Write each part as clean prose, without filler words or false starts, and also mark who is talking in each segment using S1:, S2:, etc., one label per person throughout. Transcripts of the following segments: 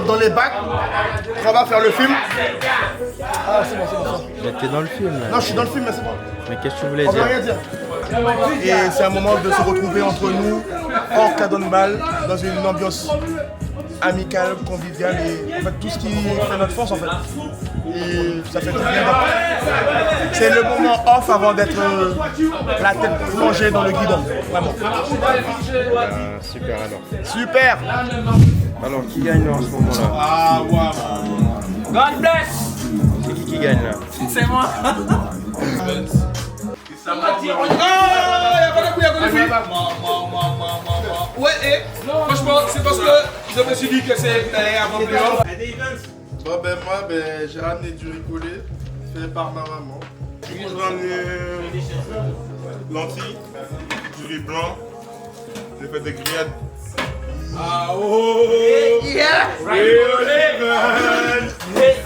S1: dans les bacs, on va faire le film. Ah, c'est bon.
S2: Mais t'es dans le film là.
S1: Non, je suis dans le film, mais c'est bon.
S2: Mais qu'est-ce que tu voulais
S1: On veut
S2: dire?
S1: rien dire. Et c'est un moment de se retrouver entre nous, hors cadre bal, dans une ambiance amicale, conviviale et en fait tout ce qui fait notre force en fait. Et ça fait du bien. C'est le moment off avant d'être la tête plongée dans le guidon. Vraiment.
S2: Super alors.
S1: Super.
S2: Alors qui gagne là en ce moment là?
S1: Ah waouh.
S3: God bless!
S2: C'est qui gagne là?
S3: C'est moi!
S1: Ah, y'a pas de couille à côté de lui.
S3: Ouais, et franchement, c'est parce que je me suis dit que c'est avant plus haut.
S4: Bon ben moi j'ai ramené du ricolé fait par ma maman. Du coup j'ai ramené lentilles, du riz blanc, j'ai fait des grillades. Ah oh yeah.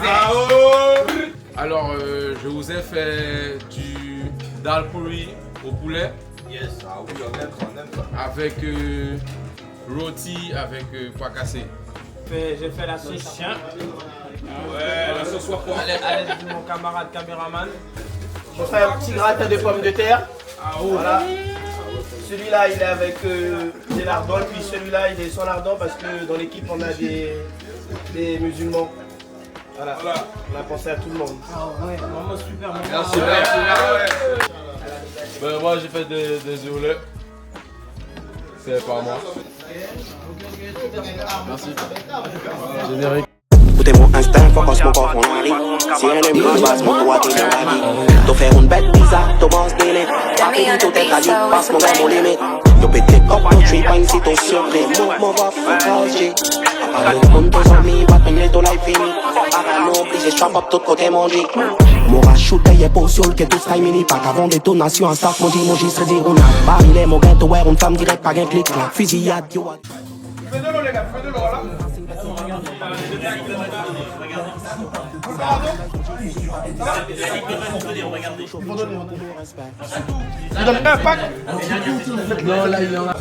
S4: Ah oh.
S3: Alors, je vous ai fait du dal curry au poulet.
S4: Yes, ah oui on aime ça.
S3: Avec rôti avec pois cassé.
S5: J'ai fait la sauce chien.
S3: Ouais, la sauce soit quoi?
S5: À l'aide de mon camarade caméraman. J'ai fait un petit gratin de pommes de terre.
S3: Ah oh.
S5: Voilà. Celui-là, il est avec des lardons. Et puis celui-là, il est sans lardons parce que dans l'équipe, on a des musulmans. Voilà. On a pensé à tout le monde. Ah ouais, vraiment super.
S3: Merci. Ben, moi, j'ai fait des œufs. C'est pas moi. Merci. Générique.
S6: Écoutez mon instinct, focus mon corps, mon mari. Si rien ne me passe, mon droit est dans la vie. T'as fait une bête bizarre, t'as boss délai. T'as fait tout est caillou, passe mon verre, mon limite. T'as pété comme ton tree, pas une si ton surpris. Mon va foucager. Le monde tes amis, pas de ton life fini. Parano, obligé, strap up tout côté manger. Mon rachute, y'a pas sur que tout sky mini. Pas qu'avant détonation, un start, mon J, serait dire on a. Barilé, mon gâteau, ouais, une femme direct, pas qu'un clic. Fusillade, yo.
S1: Fais de l'eau les gars, fais de l'eau voilà. Il donne un pack.
S5: Non, là, il y en a.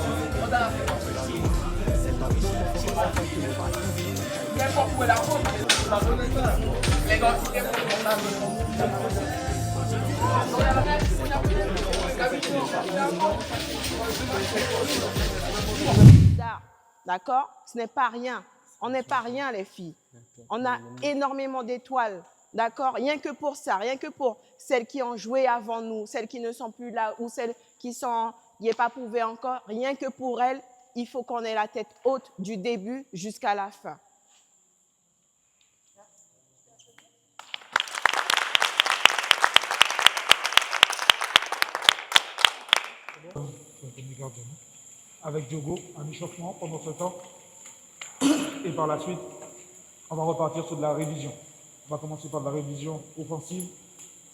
S7: D'accord? Ce n'est pas rien. On n'est pas rien, les filles. On a énormément d'étoiles. D'accord? Rien que pour ça, rien que pour celles qui ont joué avant nous, celles qui ne sont plus là ou celles qui n'y est pas prouvé encore. Rien que pour elles, il faut qu'on ait la tête haute du début jusqu'à la fin.
S8: Avec Diogo, un échauffement pendant ce temps. Et par la suite, on va repartir sur de la révision. On va commencer par de la révision offensive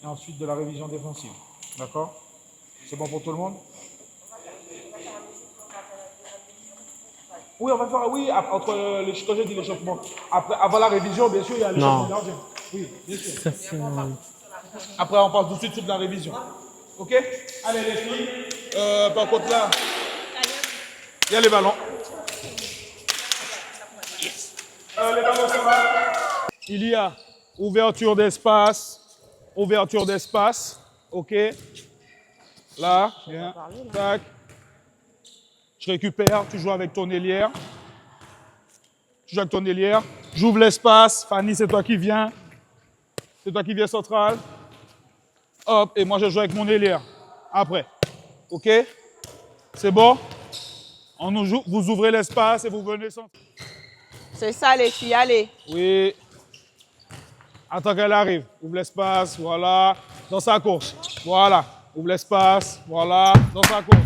S8: et ensuite de la révision défensive. D'accord? C'est bon pour tout le monde? Oui, on va faire, oui, entre quand j'ai dit l'échauffement. Avant la révision, bien sûr, il y a l'échauffement gardien. Oui, bien sûr. Après, on passe tout de suite sur de la révision. Ok? Allez, les filles. Par contre, là, il y a les ballons. Les ballons sont là. Il y a ouverture d'espace. Ok? Là, bien. Tac. Je récupère, tu joues avec ton ailière. J'ouvre l'espace. Fanny, c'est toi qui viens. Central. Hop, et moi je joue avec mon ailière. Après. Ok? C'est bon? Vous ouvrez l'espace et vous venez central.
S7: C'est ça, les filles, allez.
S8: Oui. Attends qu'elle arrive. Ouvre l'espace, voilà. Dans sa course. Voilà. Ouvre l'espace, voilà. Dans sa course.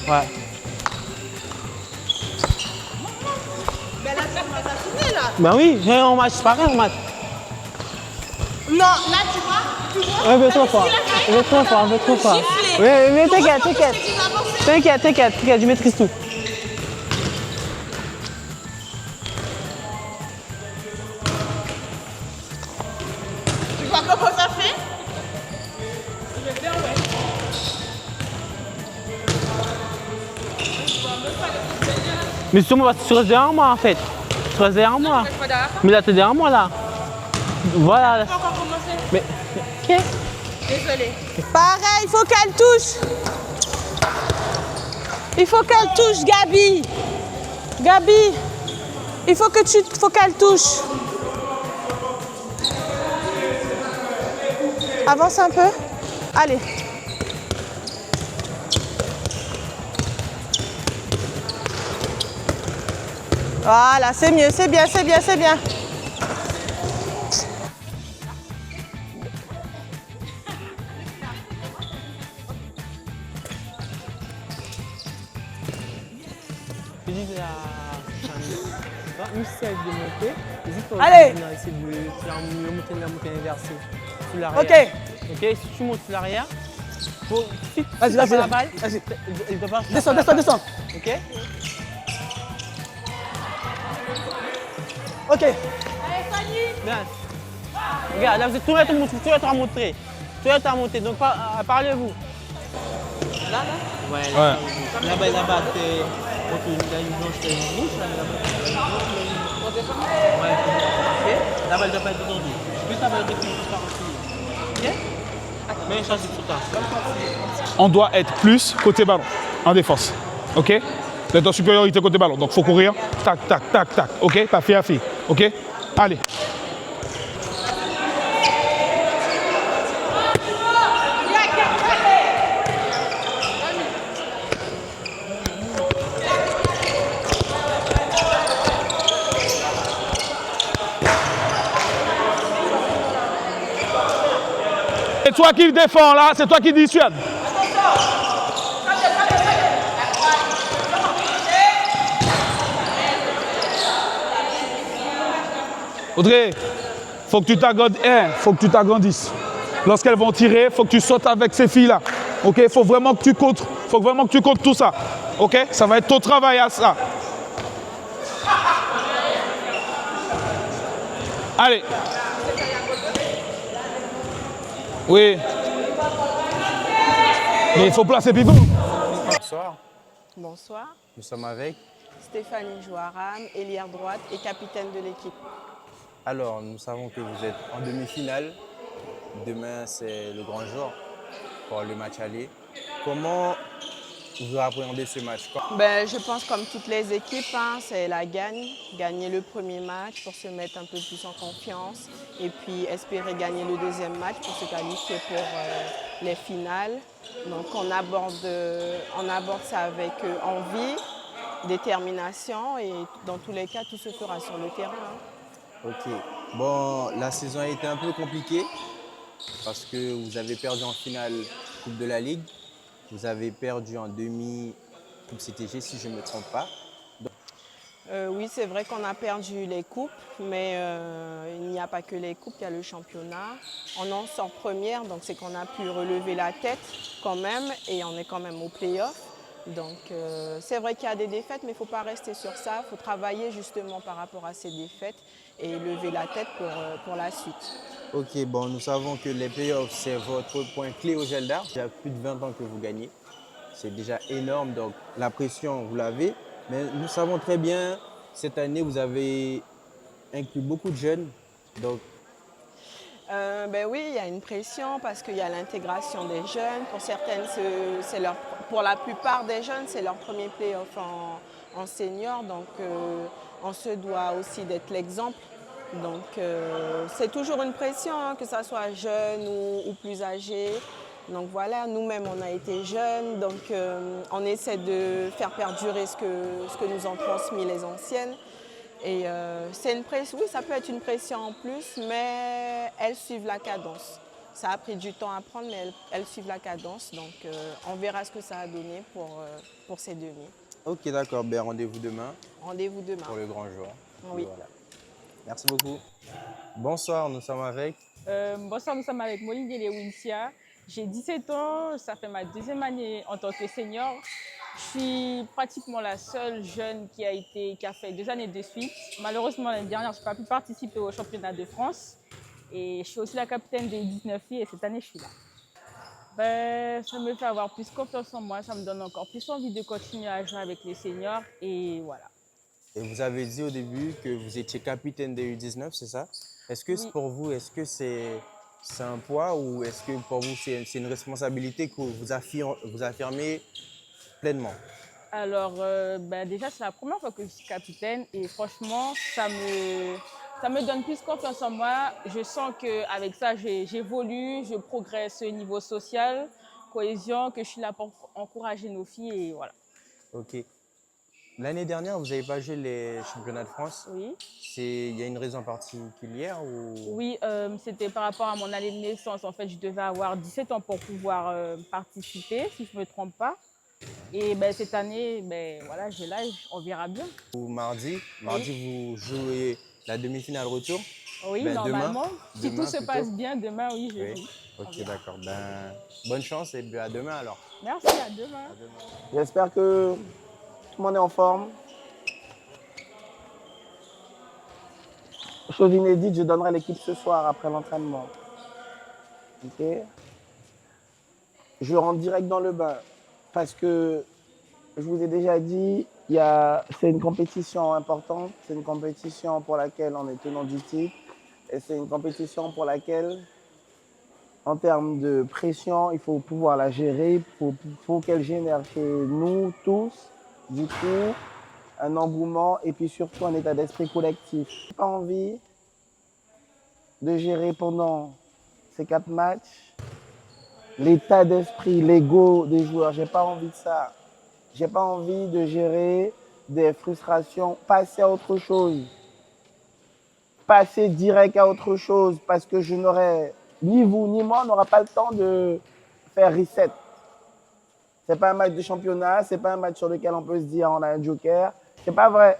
S5: Ouais.
S7: Mais là, tu m'as fini, là.
S5: Ben oui, j'ai un match, c'est pareil, un match.
S7: Non, là, tu vois.
S5: Un peu trop fort. Oui, mais t'inquiète, je maîtrise tout.
S9: Mais justement, tu restes derrière moi en fait. Tu restes derrière moi. Mais là, t'es derrière moi là. Voilà.
S7: Pas encore commencé.
S9: Mais, ok.
S7: Désolée. Pareil, il faut qu'elle touche. Il faut qu'elle touche, Gabi. Gabi, il faut qu'elle touche. Avance un peu. Allez. Voilà, c'est mieux, c'est bien, c'est bien, c'est bien.
S9: Je dis que une celle de monter.
S7: Allez.
S9: C'est de monter la montée inversée. Sur l'arrière.
S7: Ok.
S9: Ok, si tu montes sur l'arrière, faut.
S7: Vas-y,
S9: la
S7: vas-y.
S9: balle,
S7: Vas-y.
S9: il doit pas
S7: Descends, descends, descends.
S9: Ok.
S7: Ok.
S9: Bien. Regarde, là vous êtes tout à monter. Tout à monter, donc parlez-vous. Là, là. Ouais. Là-bas, c'est entre une blanche et une rouge. Ouais. Ok. La balle doit pas être tendue. Juste la balle de plus par ok. Mais une chance sur toi.
S8: On doit être plus côté ballon, en défense. Ok? D'être en supériorité côté ballon. Donc il faut courir. Tac, tac, tac, tac. Ok? Pas fille à fille. Ok? Allez. C'est toi qui défends là, c'est toi qui dissuade. Audrey, faut que tu t'agrandisses. Lorsqu'elles vont tirer, faut que tu sautes avec ces filles-là. Ok, faut vraiment que tu contres. Faut vraiment que tu contres tout ça. Ok, ça va être ton travail à ça. Allez. Oui. Mais il faut placer pivot.
S2: Bonsoir,
S7: Bonsoir.
S2: nous sommes avec.
S7: Stéphanie Jouaram, ailière droite et capitaine de l'équipe.
S2: Alors, nous savons que vous êtes en demi-finale. Demain, c'est le grand jour pour le match aller. Comment vous appréhendez ce match?
S7: Ben, je pense comme toutes les équipes, hein, c'est la gagne. Gagner le premier match pour se mettre un peu plus en confiance et puis espérer gagner le deuxième match pour se qualifier pour les finales. Donc on aborde ça avec envie, détermination et dans tous les cas, tout se fera sur le terrain. Hein.
S2: Ok. Bon, la saison a été un peu compliquée parce que vous avez perdu en finale Coupe de la Ligue. Vous avez perdu en demi-Coupe CTG, si je ne me trompe pas.
S7: Oui, c'est vrai qu'on a perdu les coupes, mais il n'y a pas que les coupes, il y a le championnat. On en sort première, donc c'est qu'on a pu relever la tête quand même et on est quand même au play-off. Donc c'est vrai qu'il y a des défaites, mais il ne faut pas rester sur ça. Il faut travailler justement par rapport à ces défaites et lever la tête pour la suite.
S2: Ok, bon, nous savons que les playoffs, c'est votre point clé au Gel d'Art. Il y a plus de 20 ans que vous gagnez. C'est déjà énorme, donc la pression, vous l'avez. Mais nous savons très bien, cette année, vous avez inclus beaucoup de jeunes. Donc...
S7: Ben oui, il y a une pression parce qu'il y a l'intégration des jeunes. Pour certaines, pour la plupart des jeunes, c'est leur premier play-off en senior. Donc on se doit aussi d'être l'exemple. Donc c'est toujours une pression, hein, que ça soit jeune ou plus âgé. Donc voilà, nous-mêmes on a été jeunes, donc on essaie de faire perdurer ce que nous ont transmis les anciennes. Et c'est une pression, oui, ça peut être une pression en plus, mais elles suivent la cadence. Ça a pris du temps à prendre, mais elles suivent la cadence. Donc on verra ce que ça a donné pour ces demi.
S2: Ok, d'accord, ben, rendez-vous demain.
S7: Rendez-vous demain.
S2: Pour le grand jour.
S7: Oui.
S2: Voilà. Merci beaucoup. Bonsoir, nous sommes avec...
S10: Bonsoir, nous sommes avec Molly Delewinsia. J'ai 17 ans, ça fait ma deuxième année en tant que senior. Je suis pratiquement la seule jeune qui a fait 2 années de suite. Malheureusement, l'année dernière, je n'ai pas pu participer au championnat de France. Et je suis aussi la capitaine des 19 filles et cette année, je suis là. Ben, ça me fait avoir plus confiance en moi, ça me donne encore plus envie de continuer à jouer avec les seniors et voilà.
S2: Et vous avez dit au début que vous étiez capitaine des U19, c'est ça? Est-ce que pour vous, est-ce que c'est un poids ou est-ce que pour vous, c'est une responsabilité que vous affirmez pleinement?
S10: Alors, déjà, c'est la première fois que je suis capitaine et franchement, ça me donne plus confiance en moi. Je sens qu'avec ça, j'évolue, je progresse au niveau social, cohésion, que je suis là pour encourager nos filles et voilà.
S2: Ok. L'année dernière, vous n'avez pas joué les championnats de France.
S10: Oui.
S2: Il y a une raison particulière ou...
S10: Oui, c'était par rapport à mon année de naissance. En fait, je devais avoir 17 ans pour pouvoir participer, si je ne me trompe pas. Et cette année, voilà, j'ai l'âge, on verra bien.
S2: Mardi, vous jouez la demi-finale retour.
S10: Oui, normalement. Si tout se passe bien, demain, oui, je joue.
S2: Ok, d'accord. Bonne chance et à demain alors.
S10: Merci, à demain.
S5: J'espère que tout le monde est en forme. Chose inédite, je donnerai l'équipe ce soir après l'entraînement. Ok. Je rentre direct dans le bain parce que je vous ai déjà dit, c'est une compétition importante, c'est une compétition pour laquelle on est tenant du titre et c'est une compétition pour laquelle, en termes de pression, il faut pouvoir la gérer, il faut qu'elle génère chez nous tous, du coup, un engouement et puis surtout un état d'esprit collectif. Je n'ai pas envie de gérer pendant ces 4 matchs l'état d'esprit, l'ego des joueurs. J'ai pas envie de ça. J'ai pas envie de gérer des frustrations, passer à autre chose. Passer direct à autre chose parce que je n'aurai, ni vous ni moi, on n'aura pas le temps de faire reset. C'est pas un match de championnat, c'est pas un match sur lequel on peut se dire on a un joker. C'est pas vrai.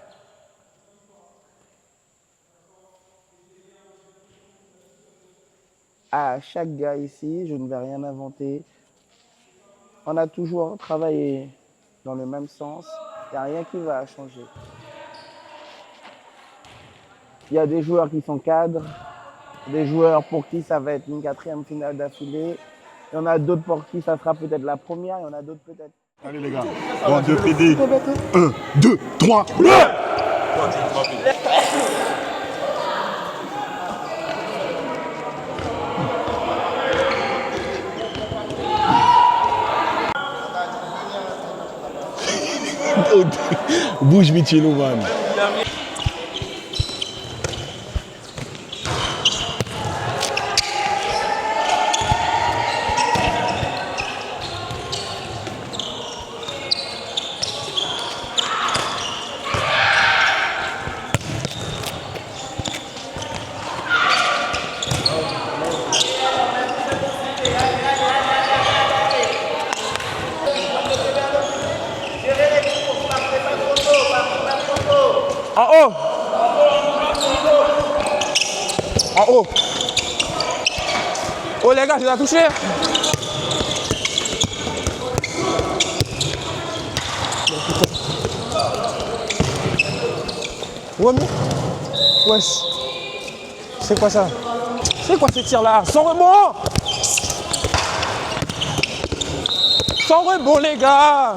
S5: À chaque gars ici, je ne vais rien inventer. On a toujours travaillé dans le même sens. Il n'y a rien qui va changer. Il y a des joueurs qui sont cadres, des joueurs pour qui ça va être une 4e finale d'affilée. Il y en a d'autres pour qui ça sera peut-être la première, il y en a d'autres peut-être.
S4: Allez les gars, bon, 2 PD. 1, 2, 3, bouge Michelo, man.
S8: En haut. En haut. Oh les gars, tu l'as touché. Ouais, mais... Wesh. C'est quoi ça? C'est quoi ces tirs là? Sans rebond. Sans rebond les gars.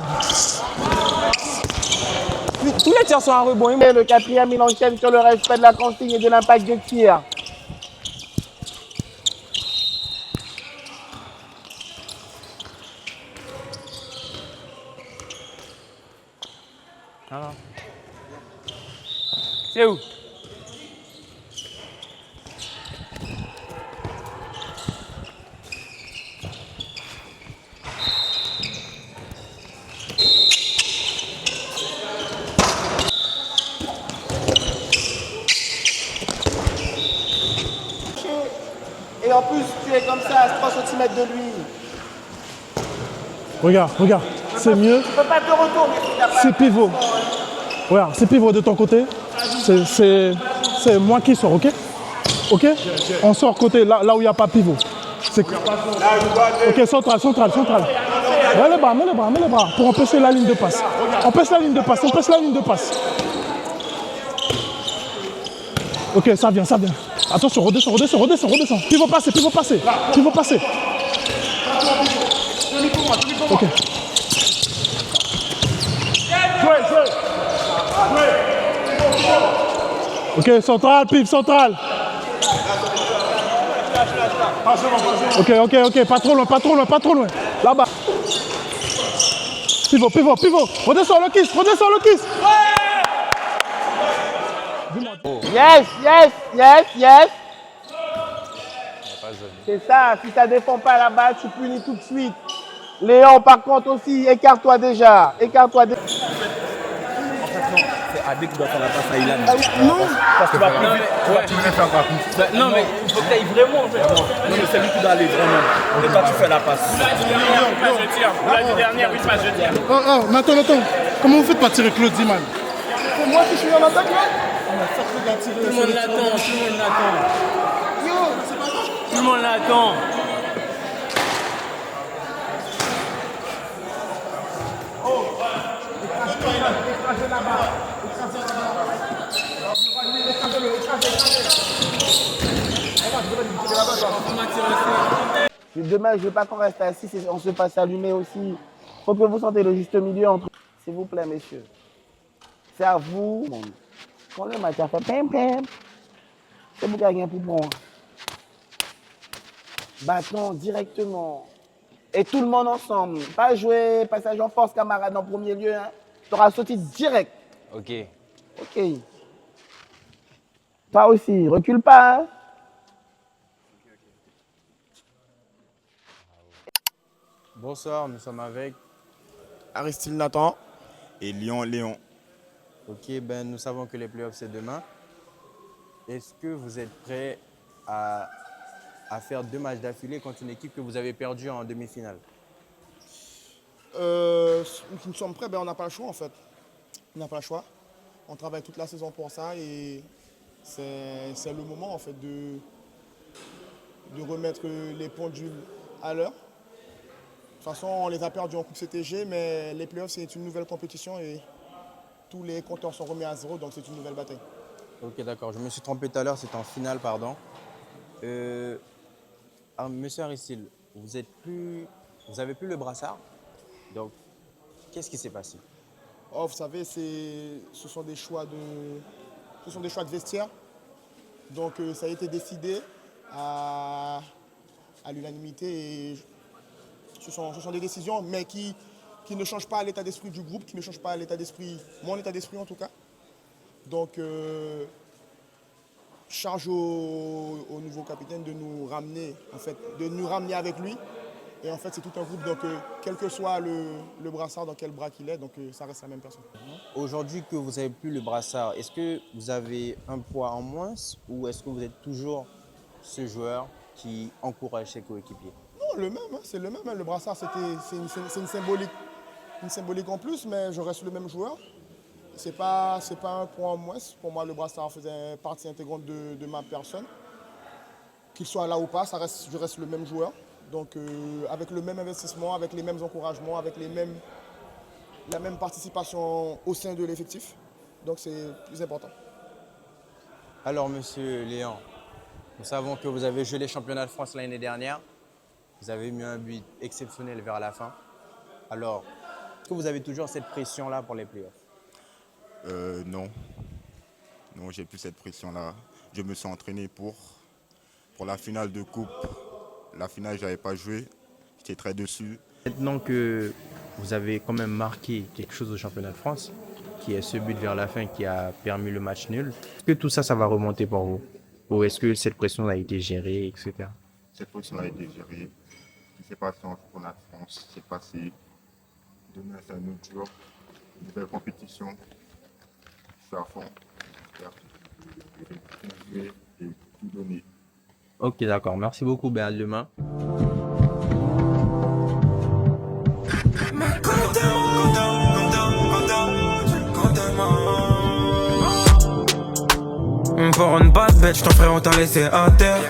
S8: Tous les tirs sont à rebond.
S5: Et le 4e, il enchaîne sur le respect de la consigne et de l'impact de tir.
S8: Ah. C'est où?
S5: Et en plus, tu es comme ça, à 3 cm de lui.
S11: Regarde, regarde, c'est mieux.
S5: Tu peux pas te retourner si t'as pas...
S11: C'est pivot. Regarde, c'est pivot de ton côté. C'est moi qui sors, ok? Ok? On sort côté, là où il n'y a pas pivot. Ok, central. Mets les bras, pour empêcher la ligne de passe. Empêche la ligne de passe. Ok, ça vient. Attention, redescends. Pivot passer. Ok. Ok, central, pif, central. Ok, pas trop loin. Là-bas. Pivot. Redescends le kiss.
S5: Yes. C'est ça, si ça défend pas la balle, tu punis tout de suite. Léon, par contre aussi, écarte-toi déjà.
S12: C'est Adé qui doit faire la passe à Ilan.
S5: Non,
S12: parce que tu veux faire quoi? Non, mais il faut que tu ailles vraiment. Non, mais c'est lui qui doit aller vraiment. Et toi, tu fais la passe.
S5: L'année dernière, oui, pas je tiens.
S11: Oh, mais attends. Comment vous faites pas tirer Claudie, man?
S5: C'est moi qui suis en attaque là?
S9: Tout le monde l'attend. Tout le monde l'attend.
S5: C'est dommage, je ne veux pas qu'on reste assis, on se fasse allumer aussi. Il faut que vous sentez le juste milieu entre. S'il vous plaît, messieurs. C'est à vous. Quand le match a fait pim, c'est vous qui avez un pour prendre. Bâton directement. Et tout le monde ensemble. Pas jouer passage en force, camarade, en premier lieu. Hein. Tu auras sauté direct.
S2: Ok.
S5: Toi aussi, recule pas. Hein.
S2: Bonsoir, nous sommes avec
S1: Aristide Nathan
S4: et Léon.
S2: Ok, nous savons que les playoffs c'est demain. Est-ce que vous êtes prêts à faire 2 matchs d'affilée contre une équipe que vous avez perdue en demi-finale?
S1: Nous sommes prêts, on n'a pas le choix en fait. On n'a pas le choix. On travaille toute la saison pour ça et c'est le moment en fait de remettre les pendules à l'heure. De toute façon, on les a perdus en Coupe CTG, mais les playoffs c'est une nouvelle compétition et tous les compteurs sont remis à zéro, donc c'est une nouvelle bataille.
S2: Ok, d'accord. Je me suis trompé tout à l'heure, c'était en finale, pardon. Monsieur Aristide, vous avez plus le brassard. Donc, qu'est-ce qui s'est passé?
S1: Vous savez, ce sont des choix de vestiaire. Donc, ça a été décidé à l'unanimité. Et ce sont des décisions, mais qui ne changent pas l'état d'esprit du groupe, qui ne changent pas l'état d'esprit, mon état d'esprit en tout cas. Donc, charge au nouveau capitaine de nous ramener, avec lui. Et en fait, c'est tout un groupe, donc quel que soit le brassard, dans quel bras qu'il est, donc ça reste la même personne.
S2: Aujourd'hui que vous n'avez plus le brassard, est-ce que vous avez un poids en moins ou est-ce que vous êtes toujours ce joueur qui encourage ses coéquipiers?
S1: Non, le même, c'est le même. Le brassard, c'est une symbolique en plus, mais je reste le même joueur. C'est pas un point en moins. Pour moi, le brassard faisait partie intégrante de ma personne. Qu'il soit là ou pas, je reste le même joueur. Donc avec le même investissement, avec les mêmes encouragements, avec la même participation au sein de l'effectif. Donc c'est plus important.
S2: Alors monsieur Léon, nous savons que vous avez joué les championnats de France l'année dernière. Vous avez mis un but exceptionnel vers la fin. Alors, est-ce que vous avez toujours cette pression-là pour les playoffs?
S4: Non. Non, j'ai plus cette pression-là. Je me suis entraîné pour la finale de coupe. La finale, je n'avais pas joué. J'étais très dessus.
S2: Maintenant que vous avez quand même marqué quelque chose au championnat de France, qui est ce but vers la fin qui a permis le match nul, est-ce que tout ça, ça va remonter pour vous? Ou est-ce que cette pression a été gérée, etc.?
S4: Cette pression a été gérée. Ce qui s'est passé en championnat de France, c'est passé. Demain, c'est un autre jour. Une nouvelle compétition. Je suis à fond. Je vais tout donner.
S2: Ok, d'accord. Merci beaucoup. À demain.
S13: Pour une bad bitch, ton frère on t'a laissé à terre.